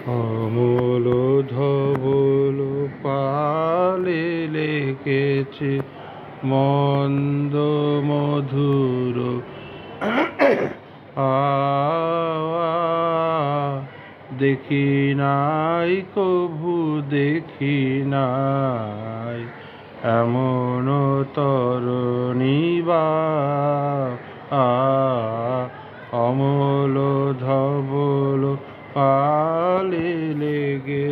অমল ধবল পালে লেগেছে মন্দ মধুর হাওয়া। দেখি নাই কভু দেখি নাই এমন তরণী বা অমল ধবল পালে লেগে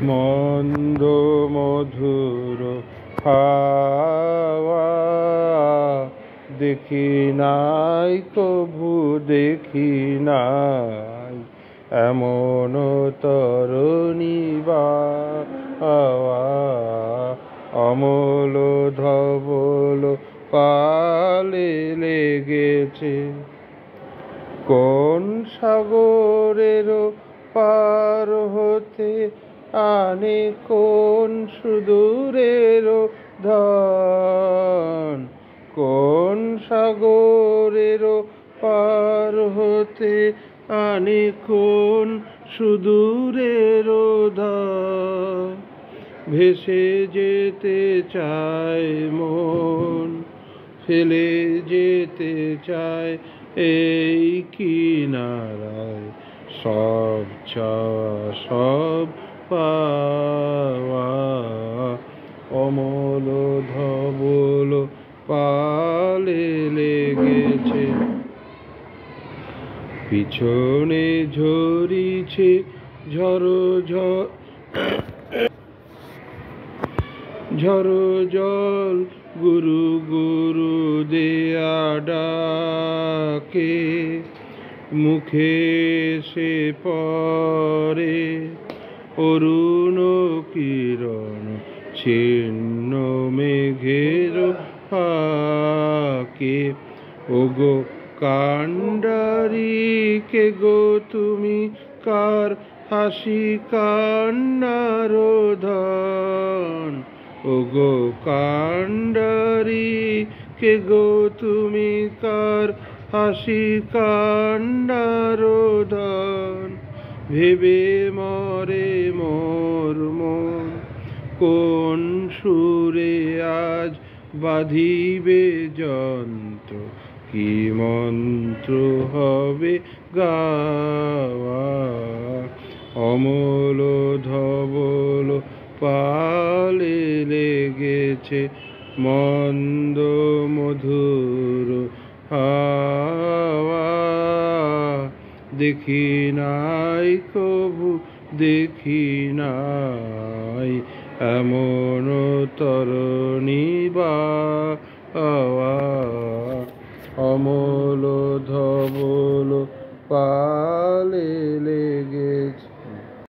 মন্দ মধুর হাওয়া। দেখি নাই কভু দেখি নাই এমন তরণী বা অমল ধবল পালে লেগেছে কোন সাগরের পার হতে আনে কোন সুদূরের ধন। কোন সাগরের পার হতে আনে কোন সুদূরের ধন। ভেসে যেতে চায় মন ফেলে যেতে চায় এই কিনারায় সব চাওয়া সব পাওয়া। অমল ধবল পালে লেগেছে পিছনে ঝরিছে ঝড়ো ঝড়ো জল গুরু গুরু দেয়া ডাকে মুখে সে পরে অরুণ কিরণ ছিন্ন মেঘের ফাঁকে। ওগো কান্ডারি কে গো তুমি কার হাসি কান্নার ধন। ওগো কান্ডারি কে গো তুমি কার হাসি কান্নার ধন। ভেবে মরে মোর মন কোন সুরে আজ বাঁধিবে যন্ত্র কি মন্ত্র হবে গাওয়া। অমল ধবল পালে লেগেছে মন্দ মধুর হাওয়া। দেখি নাই কভু দেখি নাই এমন তরণী বা অমল ধবল পালে